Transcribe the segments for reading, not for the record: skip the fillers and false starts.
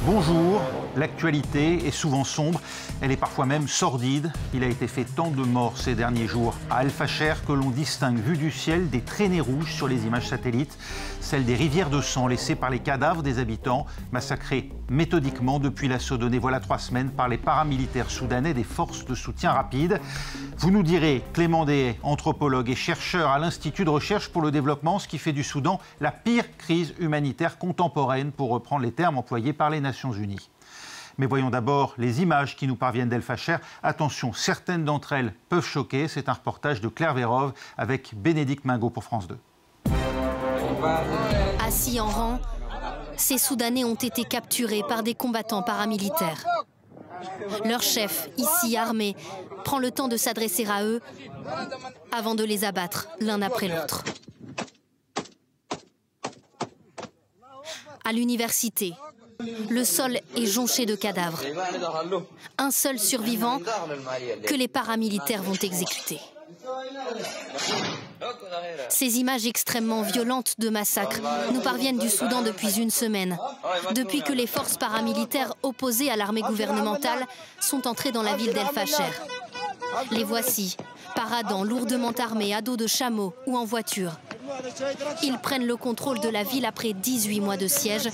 Bonjour, l'actualité est souvent sombre, elle est parfois même sordide. Il a été fait tant de morts ces derniers jours à El Fasher que l'on distingue, vu du ciel, des traînées rouges sur les images satellites, celles des rivières de sang laissées par les cadavres des habitants, massacrés méthodiquement depuis l'assaut donné voilà 3 semaines par les paramilitaires soudanais des forces de soutien rapide. Vous nous direz, Clément Dehaye, anthropologue et chercheur à l'Institut de recherche pour le développement, ce qui fait du Soudan la pire crise humanitaire contemporaine, pour reprendre les termes employés par les Nations Unies. Mais voyons d'abord les images qui nous parviennent d'El Fasher. Attention, certaines d'entre elles peuvent choquer. C'est un reportage de Claire Vérove avec Bénédicte Mingot pour France 2. Assis en rang, ces Soudanais ont été capturés par des combattants paramilitaires. Leur chef, ici armé, prend le temps de s'adresser à eux avant de les abattre l'un après l'autre. À l'université, le sol est jonché de cadavres. Un seul survivant que les paramilitaires vont exécuter. Ces images extrêmement violentes de massacres nous parviennent du Soudan depuis une semaine, depuis que les forces paramilitaires opposées à l'armée gouvernementale sont entrées dans la ville d'El Fasher. Les voici, paradant lourdement armés à dos de chameaux ou en voiture. Ils prennent le contrôle de la ville après 18 mois de siège.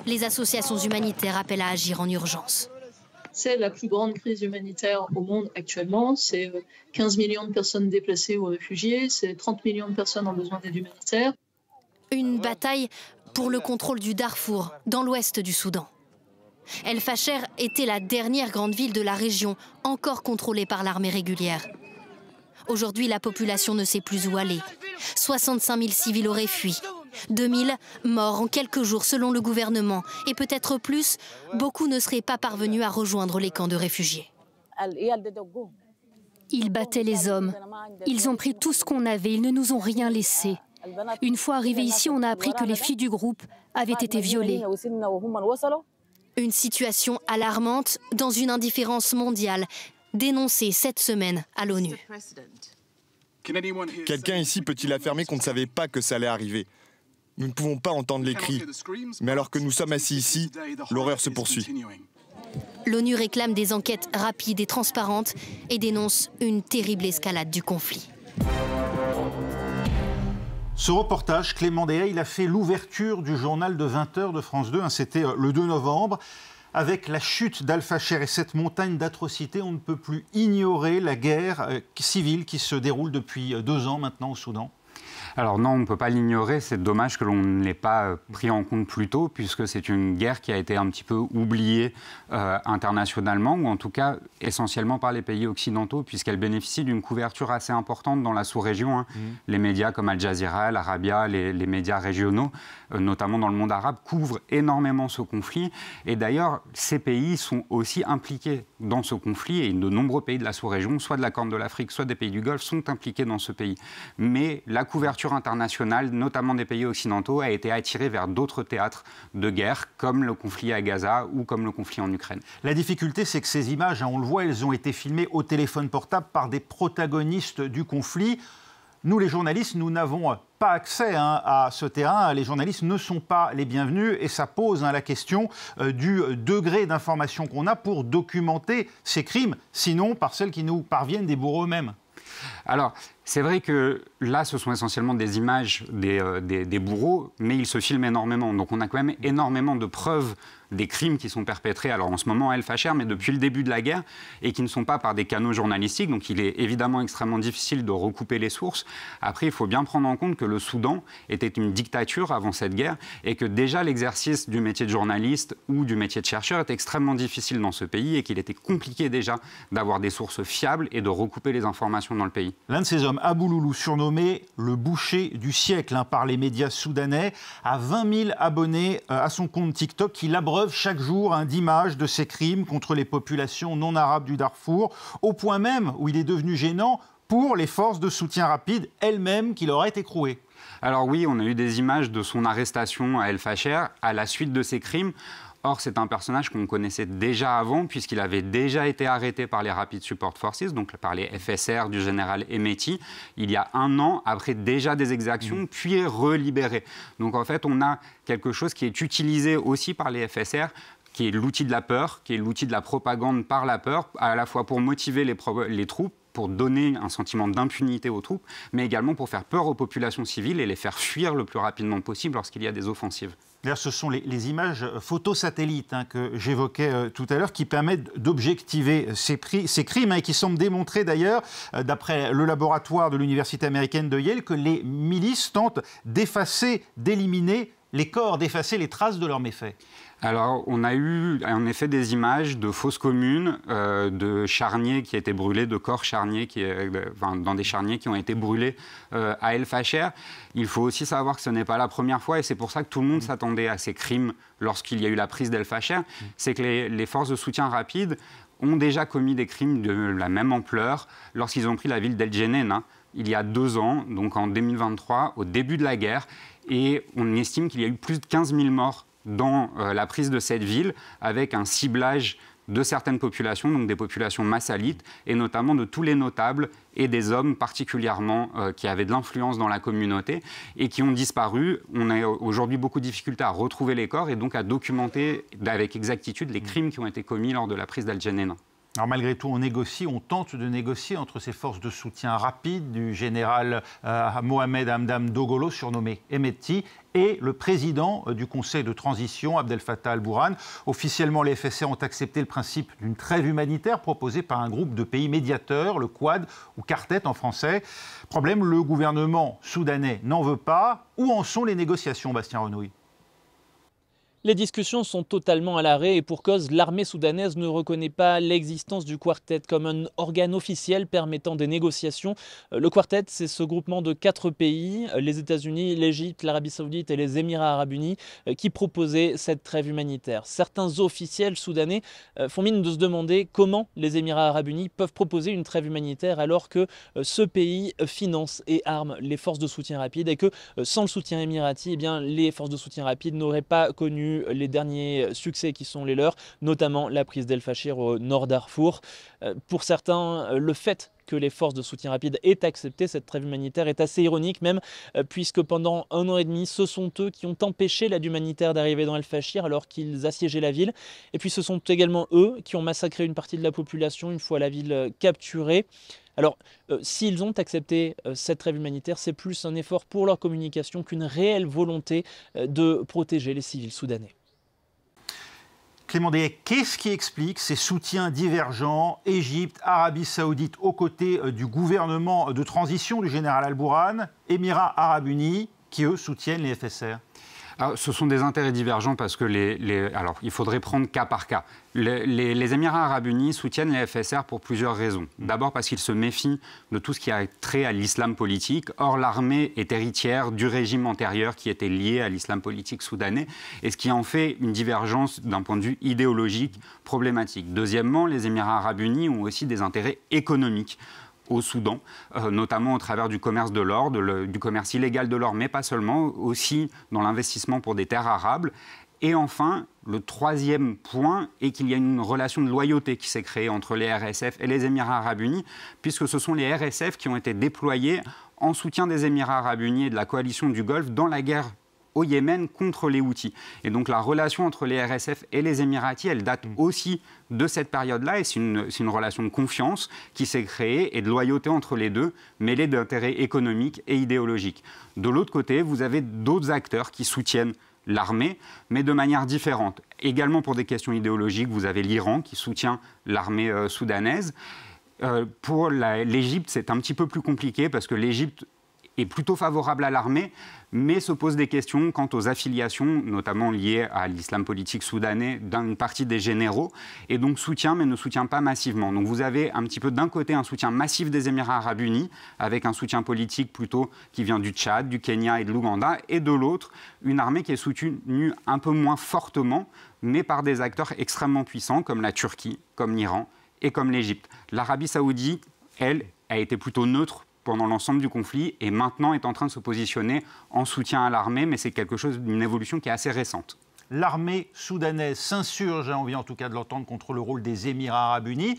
Les associations humanitaires appellent à agir en urgence. C'est la plus grande crise humanitaire au monde actuellement. C'est 15 millions de personnes déplacées ou réfugiées. C'est 30 millions de personnes en besoin d'aide humanitaire. Une bataille pour le contrôle du Darfour, dans l'ouest du Soudan. El Fasher était la dernière grande ville de la région, encore contrôlée par l'armée régulière. Aujourd'hui, la population ne sait plus où aller. 65 000 civils auraient fui. 2000 morts en quelques jours selon le gouvernement. Et peut-être plus, beaucoup ne seraient pas parvenus à rejoindre les camps de réfugiés. Ils battaient les hommes. Ils ont pris tout ce qu'on avait. Ils ne nous ont rien laissé. Une fois arrivés ici, on a appris que les filles du groupe avaient été violées. Une situation alarmante dans une indifférence mondiale, dénoncée cette semaine à l'ONU. Quelqu'un ici peut-il affirmer qu'on ne savait pas que ça allait arriver? Nous ne pouvons pas entendre les cris. Mais alors que nous sommes assis ici, l'horreur se poursuit. L'ONU réclame des enquêtes rapides et transparentes et dénonce une terrible escalade du conflit. Ce reportage, Clément Dehaye, il a fait l'ouverture du journal de 20h de France 2. C'était le 2 novembre. Avec la chute d'El Fasher et cette montagne d'atrocités, on ne peut plus ignorer la guerre civile qui se déroule depuis 2 ans maintenant au Soudan. Alors non, on ne peut pas l'ignorer. C'est dommage que l'on ne l'ait pas pris en compte plus tôt, puisque c'est une guerre qui a été un petit peu oubliée internationalement, ou en tout cas essentiellement par les pays occidentaux, puisqu'elle bénéficie d'une couverture assez importante dans la sous-région. Les médias comme Al Jazeera, Al Arabiya, les médias régionaux, notamment dans le monde arabe, couvrent énormément ce conflit. Et d'ailleurs, ces pays sont aussi impliqués dans ce conflit, et de nombreux pays de la sous-région, soit de la Corne de l'Afrique, soit des pays du Golfe, sont impliqués dans ce pays. Mais la couverture internationale, notamment des pays occidentaux, a été attirée vers d'autres théâtres de guerre, comme le conflit à Gaza ou comme le conflit en Ukraine. La difficulté, c'est que ces images, on le voit, elles ont été filmées au téléphone portable par des protagonistes du conflit. Nous, les journalistes, nous n'avons pas accès à ce terrain. Les journalistes ne sont pas les bienvenus et ça pose la question du degré d'information qu'on a pour documenter ces crimes, sinon par celles qui nous parviennent des bourreaux eux-mêmes. Alors, c'est vrai que là, ce sont essentiellement des images des bourreaux, mais ils se filment énormément. Donc on a quand même énormément de preuves des crimes qui sont perpétrés, alors en ce moment à El Fasher, mais depuis le début de la guerre, et qui ne sont pas par des canaux journalistiques. Donc il est évidemment extrêmement difficile de recouper les sources. Après, il faut bien prendre en compte que le Soudan était une dictature avant cette guerre, et que déjà l'exercice du métier de journaliste ou du métier de chercheur est extrêmement difficile dans ce pays, et qu'il était compliqué déjà d'avoir des sources fiables et de recouper les informations dans le pays. L'un de ces hommes, Abou Loulou, surnommé le boucher du siècle par les médias soudanais, a 20 000 abonnés à son compte TikTok qui l'abreuve chaque jour d'images de ces crimes contre les populations non arabes du Darfour, au point même où il est devenu gênant pour les forces de soutien rapide elles-mêmes qu'il aurait écrouées. Alors oui, on a eu des images de son arrestation à El Fasher à la suite de ces crimes. Or, c'est un personnage qu'on connaissait déjà avant, puisqu'il avait déjà été arrêté par les Rapid Support Forces, donc par les FSR du général Hemeti, il y a 1 an, après déjà des exactions, puis relibéré. Donc en fait, on a quelque chose qui est utilisé aussi par les FSR qui est l'outil de la peur, qui est l'outil de la propagande par la peur, à la fois pour motiver les troupes, pour donner un sentiment d'impunité aux troupes, mais également pour faire peur aux populations civiles et les faire fuir le plus rapidement possible lorsqu'il y a des offensives. D'ailleurs, ce sont les images photosatellites que j'évoquais tout à l'heure qui permettent d'objectiver ces crimes et qui semblent démontrer d'ailleurs, d'après le laboratoire de l'université américaine de Yale, que les milices tentent d'effacer, d'éliminer les corps, d'effacer les traces de leurs méfaits. Alors, on a eu en effet des images de fosses communes, de charniers qui étaient brûlés, de corps charniers dans des charniers qui ont été brûlés à El Fasher. Il faut aussi savoir que ce n'est pas la première fois et c'est pour ça que tout le monde s'attendait à ces crimes lorsqu'il y a eu la prise d'El Fasher. C'est que les forces de soutien rapide ont déjà commis des crimes de la même ampleur lorsqu'ils ont pris la ville d'El Geneina il y a 2 ans, donc en 2023, au début de la guerre. Et on estime qu'il y a eu plus de 15 000 morts dans la prise de cette ville, avec un ciblage de certaines populations, donc des populations massalites, et notamment de tous les notables et des hommes particulièrement qui avaient de l'influence dans la communauté et qui ont disparu. On a aujourd'hui beaucoup de difficultés à retrouver les corps et donc à documenter avec exactitude les crimes qui ont été commis lors de la prise d'El Geneina. Alors malgré tout, on tente de négocier entre ces forces de soutien rapide du général Mohamed Hamdan Dagalo, surnommé Hemedti, et le président du Conseil de transition, Abdel Fattah al-Burhan. Officiellement, les FSR ont accepté le principe d'une trêve humanitaire proposée par un groupe de pays médiateurs, le Quad, ou Quartet en français. Problème, le gouvernement soudanais n'en veut pas. Où en sont les négociations, Bastien Renouille ? Les discussions sont totalement à l'arrêt et pour cause, l'armée soudanaise ne reconnaît pas l'existence du Quartet comme un organe officiel permettant des négociations. Le Quartet, c'est ce groupement de 4 pays, les États-Unis, l'Égypte, l'Arabie Saoudite et les Émirats Arabes Unis, qui proposaient cette trêve humanitaire. Certains officiels soudanais font mine de se demander comment les Émirats Arabes Unis peuvent proposer une trêve humanitaire alors que ce pays finance et arme les forces de soutien rapide et que sans le soutien émirati, eh bien, les forces de soutien rapide n'auraient pas connu les derniers succès qui sont les leurs, notamment la prise d'El Fasher au nord Darfour. Pour certains, le fait que les forces de soutien rapide aient accepté cette trêve humanitaire est assez ironique même, puisque pendant 1 an et demi, ce sont eux qui ont empêché l'aide humanitaire d'arriver dans El Fasher alors qu'ils assiégeaient la ville. Et puis ce sont également eux qui ont massacré une partie de la population une fois la ville capturée. Alors, s'ils ont accepté cette trêve humanitaire, c'est plus un effort pour leur communication qu'une réelle volonté de protéger les civils soudanais. Clément Deshayes, qu'est-ce qui explique ces soutiens divergents, Égypte, Arabie Saoudite, aux côtés du gouvernement de transition du général al-Burhan, Émirats Arabes Unis, qui eux soutiennent les FSR ? Alors, ce sont des intérêts divergents parce que alors, il faudrait prendre cas par cas. Les Émirats Arabes Unis soutiennent les FSR pour plusieurs raisons. D'abord parce qu'ils se méfient de tout ce qui a trait à l'islam politique. Or, l'armée est héritière du régime antérieur qui était lié à l'islam politique soudanais, et ce qui en fait une divergence d'un point de vue idéologique problématique. Deuxièmement, les Émirats Arabes Unis ont aussi des intérêts économiques au Soudan, notamment au travers du commerce de l'or, du commerce illégal de l'or, mais pas seulement, aussi dans l'investissement pour des terres arables. Et enfin, le troisième point est qu'il y a une relation de loyauté qui s'est créée entre les RSF et les Émirats Arabes Unis, puisque ce sont les RSF qui ont été déployés en soutien des Émirats Arabes Unis et de la coalition du Golfe dans la guerre au Yémen contre les Houthis. Et donc la relation entre les RSF et les Émiratis, elle date aussi de cette période-là, et c'est une relation de confiance qui s'est créée et de loyauté entre les deux, mêlée d'intérêts économiques et idéologiques. De l'autre côté, vous avez d'autres acteurs qui soutiennent l'armée, mais de manière différente. Également pour des questions idéologiques, vous avez l'Iran qui soutient l'armée soudanaise. Pour l'Égypte, c'est un petit peu plus compliqué parce que l'Égypte est plutôt favorable à l'armée, mais se pose des questions quant aux affiliations, notamment liées à l'islam politique soudanais, d'une partie des généraux, et donc soutient, mais ne soutient pas massivement. Donc vous avez un petit peu d'un côté un soutien massif des Émirats Arabes Unis, avec un soutien politique plutôt qui vient du Tchad, du Kenya et de l'Ouganda, et de l'autre, une armée qui est soutenue un peu moins fortement, mais par des acteurs extrêmement puissants, comme la Turquie, comme l'Iran et comme l'Égypte. L'Arabie Saoudite, elle, a été plutôt neutre pendant l'ensemble du conflit et maintenant est en train de se positionner en soutien à l'armée, mais c'est quelque chose d'une évolution qui est assez récente. L'armée soudanaise s'insurge, on vient en tout cas de l'entendre, contre le rôle des Émirats Arabes Unis.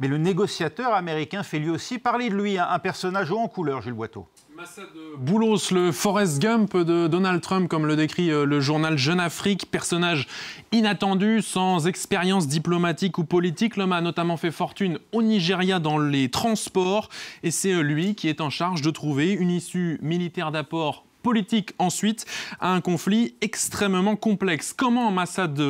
Mais le négociateur américain fait lui aussi parler de lui, un personnage haut en couleur, Gilles Boiteau. Massad Boulos, le Forrest Gump de Donald Trump, comme le décrit le journal Jeune Afrique, personnage inattendu, sans expérience diplomatique ou politique. L'homme a notamment fait fortune au Nigeria dans les transports et c'est lui qui est en charge de trouver une issue militaire d'apport politique ensuite à un conflit extrêmement complexe. Comment Massad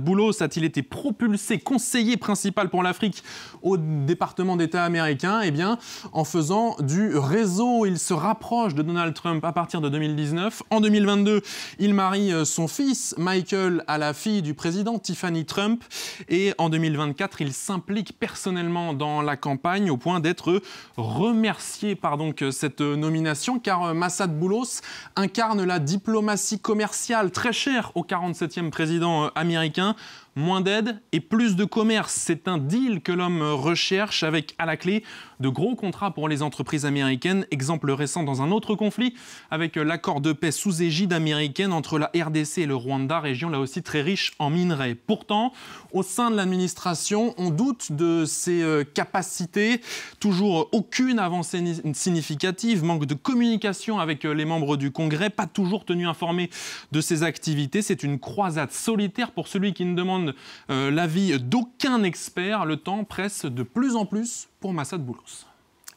Boulos a-t-il été propulsé conseiller principal pour l'Afrique au département d'État américain? Eh bien, en faisant du réseau. Il se rapproche de Donald Trump à partir de 2019. En 2022, il marie son fils Michael à la fille du président Tiffany Trump. Et en 2024, il s'implique personnellement dans la campagne au point d'être remercié par donc cette nomination, car Massad Boulos incarne la diplomatie commerciale très chère au 47e président américain. Moins d'aide et plus de commerce. C'est un deal que l'homme recherche avec à la clé de gros contrats pour les entreprises américaines. Exemple récent dans un autre conflit avec l'accord de paix sous égide américaine entre la RDC et le Rwanda, région là aussi très riche en minerais. Pourtant, au sein de l'administration, on doute de ses capacités. Toujours aucune avancée significative, manque de communication avec les membres du Congrès, pas toujours tenu informé de ses activités. C'est une croisade solitaire pour celui qui ne demande l'avis d'aucun expert. Le temps presse de plus en plus pour Massad Boulos.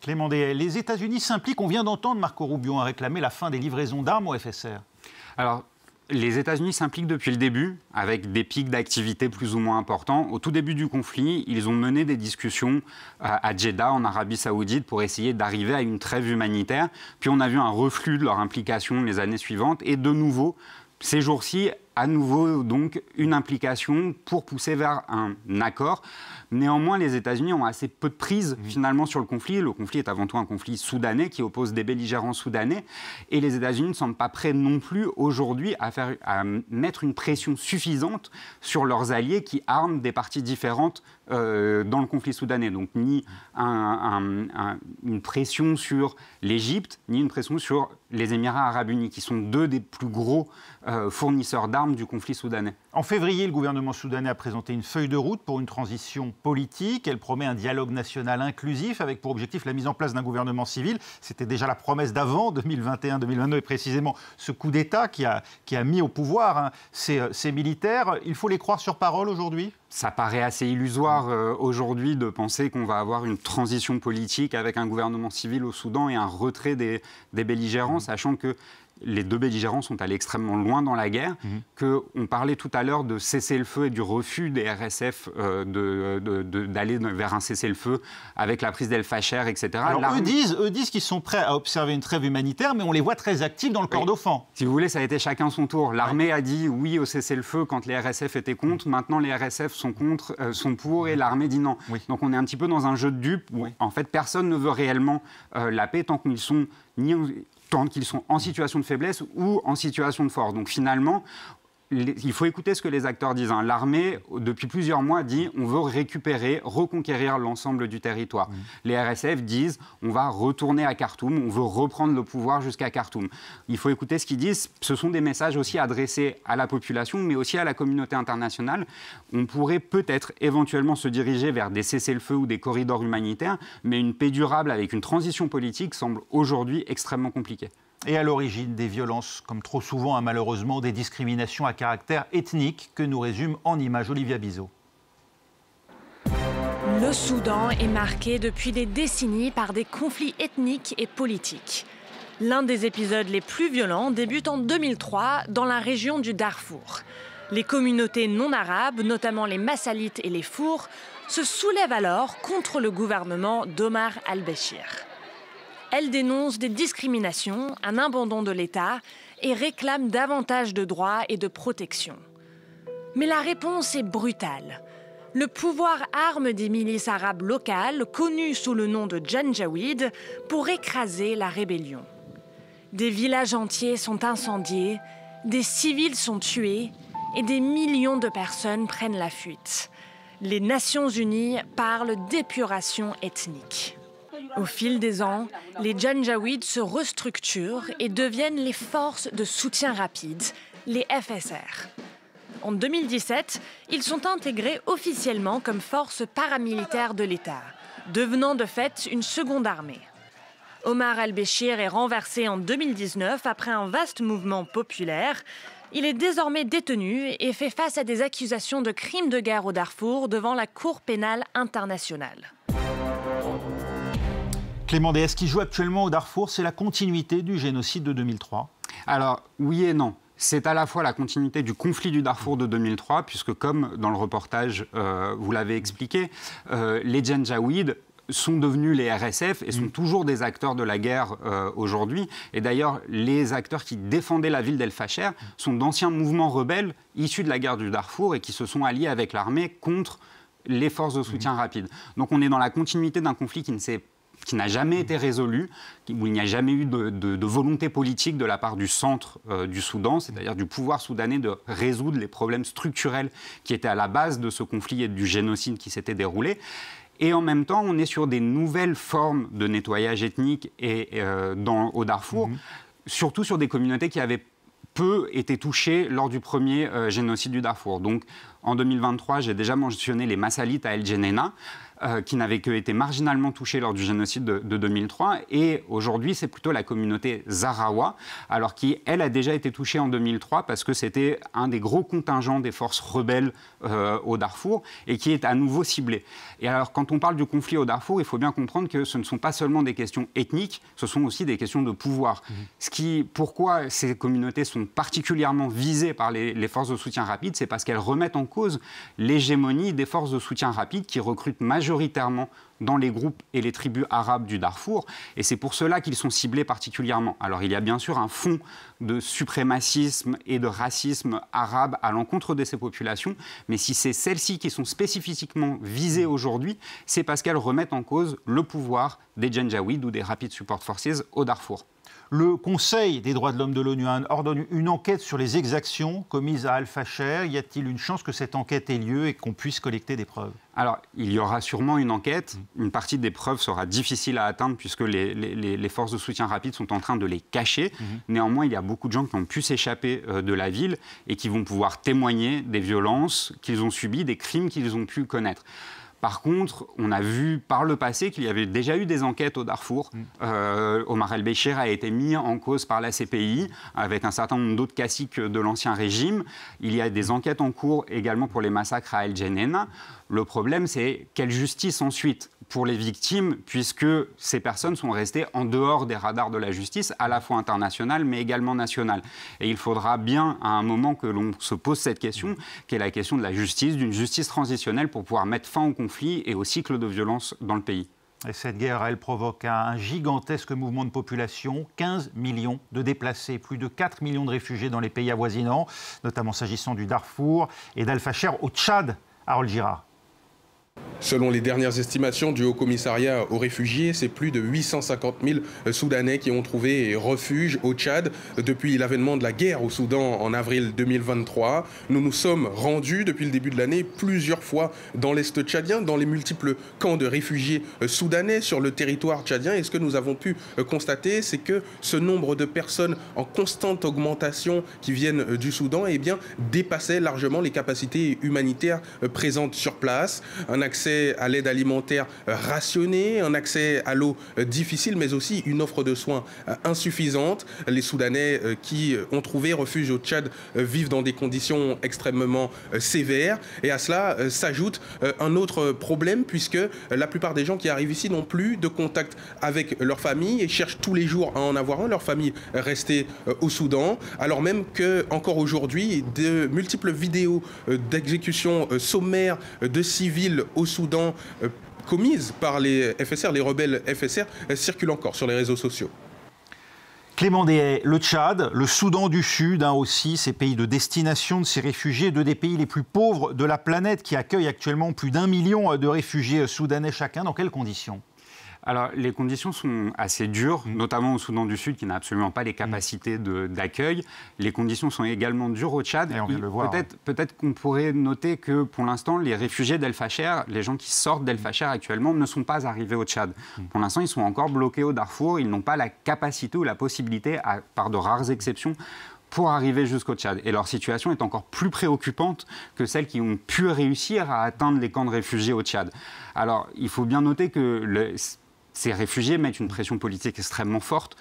Clément Déhay, les États-Unis s'impliquent. On vient d'entendre Marco Rubio réclamer la fin des livraisons d'armes au FSR. Alors, les États-Unis s'impliquent depuis le début, avec des pics d'activité plus ou moins importants. Au tout début du conflit, ils ont mené des discussions à Jeddah, en Arabie Saoudite, pour essayer d'arriver à une trêve humanitaire. Puis on a vu un reflux de leur implication les années suivantes. Et de nouveau, ces jours-ci, à nouveau, donc, une implication pour pousser vers un accord. Néanmoins, les États-Unis ont assez peu de prise, finalement, sur le conflit. Le conflit est avant tout un conflit soudanais qui oppose des belligérants soudanais. Et les États-Unis ne semblent pas prêts non plus, aujourd'hui, à mettre une pression suffisante sur leurs alliés qui arment des parties différentes dans le conflit soudanais. Donc, ni une pression sur l'Égypte, ni une pression sur les Émirats arabes unis, qui sont deux des plus gros fournisseurs d'armes du conflit soudanais. En février, le gouvernement soudanais a présenté une feuille de route pour une transition politique. Elle promet un dialogue national inclusif avec pour objectif la mise en place d'un gouvernement civil. C'était déjà la promesse d'avant, 2021-2022, et précisément ce coup d'État qui a mis au pouvoir ces militaires. Il faut les croire sur parole aujourd'hui ? Ça paraît assez illusoire aujourd'hui de penser qu'on va avoir une transition politique avec un gouvernement civil au Soudan et un retrait des belligérants, sachant que les deux belligérants sont allés extrêmement loin dans la guerre, qu'on parlait tout à l'heure de cessez-le-feu et du refus des RSF d'aller vers un cessez-le-feu avec la prise d'El-Fasher, etc. Alors eux disent qu'ils sont prêts à observer une trêve humanitaire, mais on les voit très actifs dans le Kordofan. Si vous voulez, ça a été chacun son tour. L'armée a dit oui au cessez-le-feu quand les RSF étaient contre. Maintenant, les RSF sont pour et l'armée dit non. Donc on est un petit peu dans un jeu de dupes où en fait personne ne veut réellement la paix tant qu'ils sont en situation de faiblesse ou en situation de force. Donc finalement, il faut écouter ce que les acteurs disent. L'armée, depuis plusieurs mois, dit on veut reconquérir l'ensemble du territoire. Les RSF disent on va retourner à Khartoum, on veut reprendre le pouvoir jusqu'à Khartoum. Il faut écouter ce qu'ils disent. Ce sont des messages aussi adressés à la population, mais aussi à la communauté internationale. On pourrait peut-être éventuellement se diriger vers des cessez-le-feu ou des corridors humanitaires, mais une paix durable avec une transition politique semble aujourd'hui extrêmement compliquée. Et à l'origine des violences, comme trop souvent, malheureusement, des discriminations à caractère ethnique que nous résume en images Olivia Bizot. Le Soudan est marqué depuis des décennies par des conflits ethniques et politiques. L'un des épisodes les plus violents débute en 2003 dans la région du Darfour. Les communautés non arabes, notamment les Massalites et les Fours, se soulèvent alors contre le gouvernement d'Omar al-Béchir. Elles dénoncent des discriminations, un abandon de l'État et réclament davantage de droits et de protection. Mais la réponse est brutale. Le pouvoir arme des milices arabes locales, connues sous le nom de Janjaweed, pour écraser la rébellion. Des villages entiers sont incendiés, des civils sont tués et des millions de personnes prennent la fuite. Les Nations Unies parlent d'épuration ethnique. Au fil des ans, les Janjaweed se restructurent et deviennent les forces de soutien rapide, les FSR. En 2017, ils sont intégrés officiellement comme forces paramilitaires de l'État, devenant de fait une seconde armée. Omar al-Béchir est renversé en 2019 après un vaste mouvement populaire. Il est désormais détenu et fait face à des accusations de crimes de guerre au Darfour devant la Cour pénale internationale. Clément Déès, ce qui joue actuellement au Darfour, c'est la continuité du génocide de 2003. Alors, oui et non. C'est à la fois la continuité du conflit du Darfour de 2003, puisque comme dans le reportage, vous l'avez expliqué, les Janjaouides sont devenus les RSF et sont toujours des acteurs de la guerre aujourd'hui. Et d'ailleurs, les acteurs qui défendaient la ville d'El Fasher sont d'anciens mouvements rebelles issus de la guerre du Darfour et qui se sont alliés avec l'armée contre les forces de soutien rapide. Donc on est dans la continuité d'un conflit qui n'a jamais été résolu, où il n'y a jamais eu de volonté politique de la part du centre du Soudan, c'est-à-dire du pouvoir soudanais, de résoudre les problèmes structurels qui étaient à la base de ce conflit et du génocide qui s'était déroulé. Et en même temps, on est sur des nouvelles formes de nettoyage ethnique au Darfour, surtout sur des communautés qui avaient peu été touchées lors du premier génocide du Darfour. Donc, en 2023, j'ai déjà mentionné les Massalites à El Geneina, qui n'avaient été marginalement touchés lors du génocide de 2003. Et aujourd'hui, c'est plutôt la communauté Zahrawa, alors qui, elle, a déjà été touchée en 2003 parce que c'était un des gros contingents des forces rebelles au Darfour et qui est à nouveau ciblé. Et alors, quand on parle du conflit au Darfour, il faut bien comprendre que ce ne sont pas seulement des questions ethniques, ce sont aussi des questions de pouvoir. Pourquoi ces communautés sont particulièrement visées par les forces de soutien rapide, c'est parce qu'elles remettent en cause l'hégémonie des forces de soutien rapide qui recrutent majoritairement dans les groupes et les tribus arabes du Darfour. Et c'est pour cela qu'ils sont ciblés particulièrement. Alors il y a bien sûr un fond de suprémacisme et de racisme arabe à l'encontre de ces populations, mais si c'est celles-ci qui sont spécifiquement visées aujourd'hui, c'est parce qu'elles remettent en cause le pouvoir des Janjaouides ou des Rapid Support Forces au Darfour. Le Conseil des droits de l'homme de l'ONU ordonne une enquête sur les exactions commises à Al Fasher. Y a-t-il une chance que cette enquête ait lieu et qu'on puisse collecter des preuves ? Alors, il y aura sûrement une enquête. Une partie des preuves sera difficile à atteindre puisque les forces de soutien rapide sont en train de les cacher. Néanmoins, il y a beaucoup de gens qui ont pu s'échapper de la ville et qui vont pouvoir témoigner des violences qu'ils ont subies, des crimes qu'ils ont pu connaître. Par contre, on a vu par le passé qu'il y avait déjà eu des enquêtes au Darfour. Omar el-Béchir a été mis en cause par la CPI avec un certain nombre d'autres caciques de l'ancien régime. Il y a des enquêtes en cours également pour les massacres à El Geneina. Le problème, c'est quelle justice ensuite pour les victimes, puisque ces personnes sont restées en dehors des radars de la justice, à la fois internationale, mais également nationale. Et il faudra bien, à un moment, que l'on se pose cette question, qui est la question de la justice, d'une justice transitionnelle pour pouvoir mettre fin au conflit et au cycle de violence dans le pays. Et cette guerre, elle provoque un gigantesque mouvement de population, 15 millions de déplacés, plus de 4 millions de réfugiés dans les pays avoisinants, notamment s'agissant du Darfour et d'Al Fasher au Tchad, Harold Girard. Selon les dernières estimations du Haut-Commissariat aux réfugiés, c'est plus de 850 000 Soudanais qui ont trouvé refuge au Tchad depuis l'avènement de la guerre au Soudan en avril 2023. Nous nous sommes rendus depuis le début de l'année plusieurs fois dans l'Est tchadien, dans les multiples camps de réfugiés soudanais sur le territoire tchadien. Et ce que nous avons pu constater, c'est que ce nombre de personnes en constante augmentation qui viennent du Soudan dépassait largement les capacités humanitaires présentes sur place. Un accès à l'aide alimentaire rationnée, un accès à l'eau difficile, mais aussi une offre de soins insuffisante. Les Soudanais qui ont trouvé refuge au Tchad vivent dans des conditions extrêmement sévères. Et à cela s'ajoute un autre problème, puisque la plupart des gens qui arrivent ici n'ont plus de contact avec leur famille et cherchent tous les jours à en avoir un, leur famille restée au Soudan, alors même que encore aujourd'hui, de multiples vidéos d'exécutions sommaires de civils au Soudan commises par les FSR, les rebelles FSR, circulent encore sur les réseaux sociaux. Clément Déès, le Tchad, le Soudan du Sud, aussi, ces pays de destination de ces réfugiés, deux des pays les plus pauvres de la planète qui accueillent actuellement plus d'1 million de réfugiés soudanais chacun. Dans quelles conditions ? Alors, les conditions sont assez dures, notamment au Soudan du Sud, qui n'a absolument pas les capacités d'accueil. Les conditions sont également dures au Tchad. Peut-être qu'on pourrait noter que, pour l'instant, les réfugiés d'El Fasher, les gens qui sortent d'El Fasher actuellement, ne sont pas arrivés au Tchad. Pour l'instant, ils sont encore bloqués au Darfour. Ils n'ont pas la capacité ou la possibilité, par de rares exceptions, pour arriver jusqu'au Tchad. Et leur situation est encore plus préoccupante que celles qui ont pu réussir à atteindre les camps de réfugiés au Tchad. Alors, il faut bien noter que ces réfugiés mettent une pression politique extrêmement forte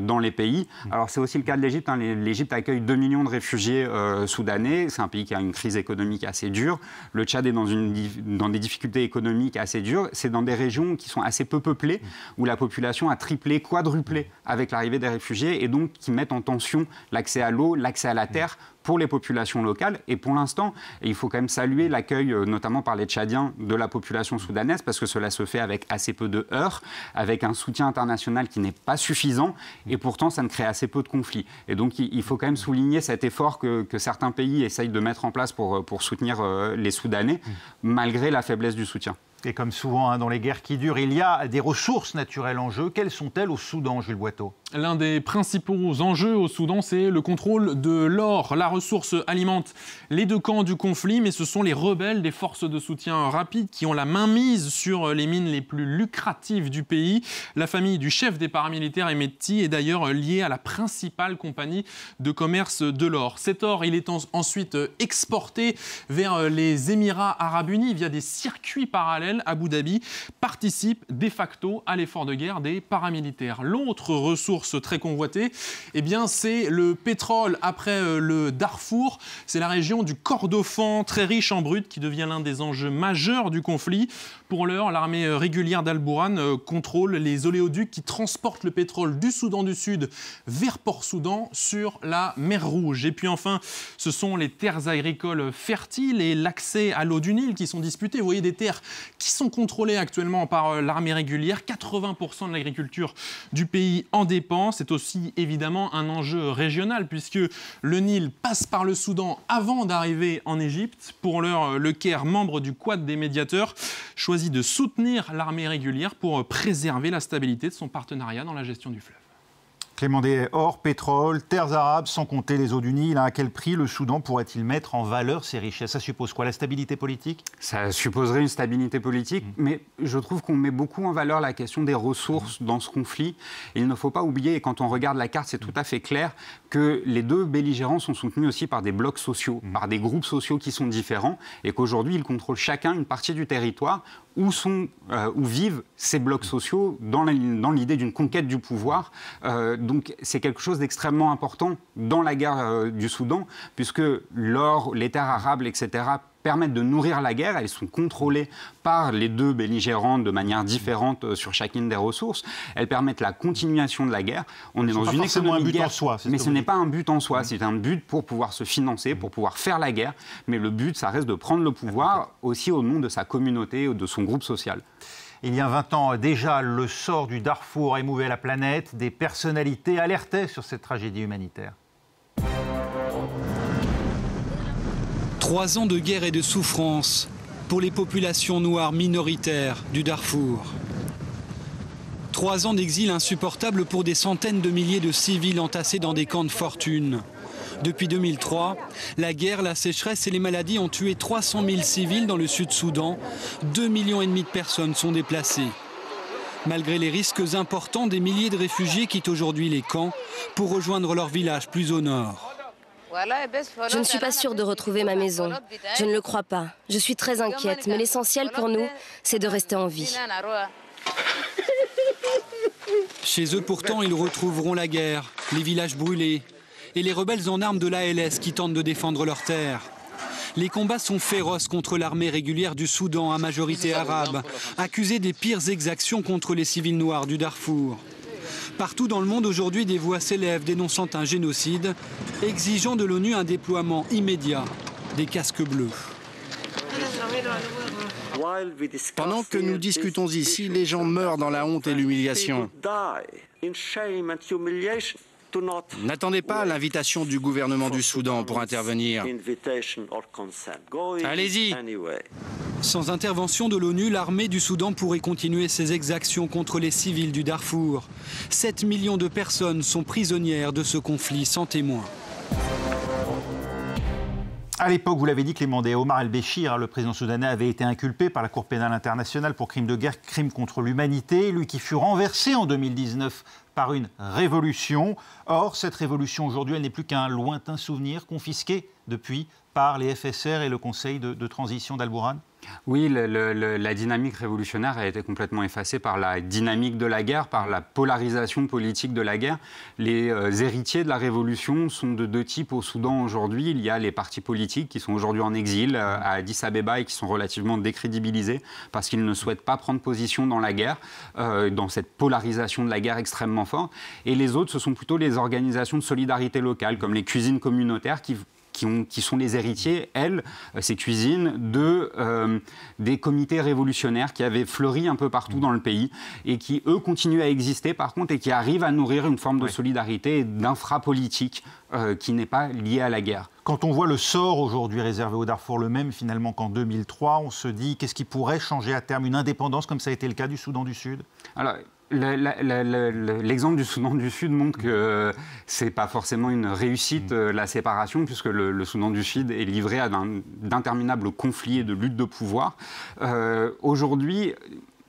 dans les pays. Alors c'est aussi le cas de l'Égypte. L'Égypte accueille 2 millions de réfugiés soudanais. C'est un pays qui a une crise économique assez dure. Le Tchad est dans des difficultés économiques assez dures. C'est dans des régions qui sont assez peu peuplées, où la population a triplé, quadruplé avec l'arrivée des réfugiés, et donc qui mettent en tension l'accès à l'eau, l'accès à la terre pour les populations locales. Et pour l'instant, il faut quand même saluer l'accueil, notamment par les Tchadiens, de la population soudanaise, parce que cela se fait avec assez peu de heurts, avec un soutien international qui n'est pas suffisant, et pourtant ça ne crée assez peu de conflits. Et donc il faut quand même souligner cet effort que certains pays essayent de mettre en place pour soutenir les Soudanais, malgré la faiblesse du soutien. Et comme souvent dans les guerres qui durent, il y a des ressources naturelles en jeu. Quelles sont-elles au Soudan, Jules Boiteau ? L'un des principaux enjeux au Soudan, c'est le contrôle de l'or. La ressource alimente les deux camps du conflit, mais ce sont les rebelles des forces de soutien rapide qui ont la main mise sur les mines les plus lucratives du pays. La famille du chef des paramilitaires, Emeti, est d'ailleurs liée à la principale compagnie de commerce de l'or. Cet or, il est ensuite exporté vers les Émirats arabes unis via des circuits parallèles. Abu Dhabi participe de facto à l'effort de guerre des paramilitaires. L'autre ressource très convoitée, eh bien, c'est le pétrole après le Darfour. C'est la région du Kordofan, très riche en brut, qui devient l'un des enjeux majeurs du conflit. Pour l'heure, l'armée régulière d'Al-Bourhan contrôle les oléoducs qui transportent le pétrole du Soudan du Sud vers Port-Soudan sur la mer Rouge. Et puis enfin, ce sont les terres agricoles fertiles et l'accès à l'eau du Nil qui sont disputés. Vous voyez des terres qui sont contrôlées actuellement par l'armée régulière. 80% de l'agriculture du pays en dépend. C'est aussi évidemment un enjeu régional puisque le Nil passe par le Soudan avant d'arriver en Égypte. Pour l'heure, le Caire, membre du Quad des médiateurs, choisit de soutenir l'armée régulière pour préserver la stabilité de son partenariat dans la gestion du fleuve. Clément Day, or, pétrole, terres arabes, sans compter les eaux du Nil. À quel prix le Soudan pourrait-il mettre en valeur ses richesses ? Ça suppose quoi ? La stabilité politique ? Ça supposerait une stabilité politique, mais je trouve qu'on met beaucoup en valeur la question des ressources dans ce conflit. Et il ne faut pas oublier, et quand on regarde la carte, c'est tout à fait clair, que les deux belligérants sont soutenus aussi par des blocs sociaux, par des groupes sociaux qui sont différents, et qu'aujourd'hui, ils contrôlent chacun une partie du territoire où vivent ces blocs sociaux dans l'idée d'une conquête du pouvoir. Donc c'est quelque chose d'extrêmement important dans la guerre du Soudan, puisque l'or, les terres arables, etc., permettent de nourrir la guerre. Elles sont contrôlées par les deux belligérants de manière différente sur chacune des ressources. Elles permettent la continuation de la guerre. On est dans une économie de guerre, mais ce n'est pas un but en soi. C'est un but pour pouvoir se financer, pour pouvoir faire la guerre. Mais le but, ça reste de prendre le pouvoir aussi au nom de sa communauté ou de son groupe social. Il y a 20 ans déjà, le sort du Darfour émouvait la planète. Des personnalités alertaient sur cette tragédie humanitaire. 3 ans de guerre et de souffrance pour les populations noires minoritaires du Darfour. 3 ans d'exil insupportable pour des centaines de milliers de civils entassés dans des camps de fortune. Depuis 2003, la guerre, la sécheresse et les maladies ont tué 300 000 civils dans le Sud-Soudan. 2,5 millions de personnes sont déplacées. Malgré les risques importants, des milliers de réfugiés quittent aujourd'hui les camps pour rejoindre leur village plus au nord. Je ne suis pas sûre de retrouver ma maison. Je ne le crois pas. Je suis très inquiète, mais l'essentiel pour nous, c'est de rester en vie. Chez eux, pourtant, ils retrouveront la guerre, les villages brûlés et les rebelles en armes de l'ALS qui tentent de défendre leurs terres. Les combats sont féroces contre l'armée régulière du Soudan à majorité arabe, accusée des pires exactions contre les civils noirs du Darfour. Partout dans le monde aujourd'hui, des voix s'élèvent dénonçant un génocide, exigeant de l'ONU un déploiement immédiat des casques bleus. Pendant que nous discutons ici, les gens meurent dans la honte et l'humiliation. N'attendez pas l'invitation du gouvernement du Soudan pour intervenir. Allez-y. Sans intervention de l'ONU, l'armée du Soudan pourrait continuer ses exactions contre les civils du Darfour. 7 millions de personnes sont prisonnières de ce conflit sans témoin. À l'époque, vous l'avez dit, Clément Day, Omar el-Béchir, le président soudanais, avait été inculpé par la Cour pénale internationale pour crimes de guerre, crimes contre l'humanité. Lui qui fut renversé en 2019 par une révolution. Or, cette révolution aujourd'hui, elle n'est plus qu'un lointain souvenir confisqué depuis par les FSR et le Conseil de transition d'Al-Bourhan. Oui, la dynamique révolutionnaire a été complètement effacée par la dynamique de la guerre, par la polarisation politique de la guerre. Les héritiers de la révolution sont de deux types au Soudan aujourd'hui. Il y a les partis politiques qui sont aujourd'hui en exil à Addis Abeba et qui sont relativement décrédibilisés parce qu'ils ne souhaitent pas prendre position dans la guerre, dans cette polarisation de la guerre extrêmement forte. Et les autres, ce sont plutôt les organisations de solidarité locale, comme les cuisines communautaires qui sont les héritiers, elles, ces cuisines, des comités révolutionnaires qui avaient fleuri un peu partout dans le pays et qui, eux, continuent à exister, par contre, et qui arrivent à nourrir une forme de solidarité et d'infrapolitique qui n'est pas liée à la guerre. Quand on voit le sort aujourd'hui réservé au Darfour, le même finalement qu'en 2003, on se dit qu'est-ce qui pourrait changer à terme, une indépendance comme ça a été le cas du Soudan du Sud? Alors, l'exemple du Soudan du Sud montre que ce n'est pas forcément une réussite, la séparation, puisque le Soudan du Sud est livré à d'interminables conflits et de luttes de pouvoir. Aujourd'hui,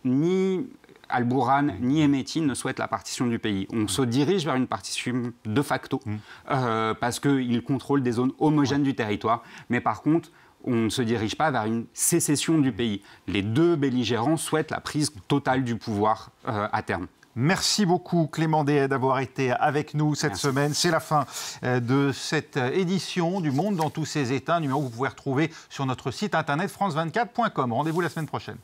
ni Al-Bourhan ni Hemeti ne souhaitent la partition du pays. On se dirige vers une partition de facto, parce qu'ils contrôlent des zones homogènes du territoire, mais par contre, on ne se dirige pas vers une sécession du pays. Les deux belligérants souhaitent la prise totale du pouvoir à terme. Merci beaucoup Clément Dehaye d'avoir été avec nous cette semaine. C'est la fin de cette édition du Monde dans tous ses états, numéro que vous pouvez retrouver sur notre site internet france24.com. Rendez-vous la semaine prochaine.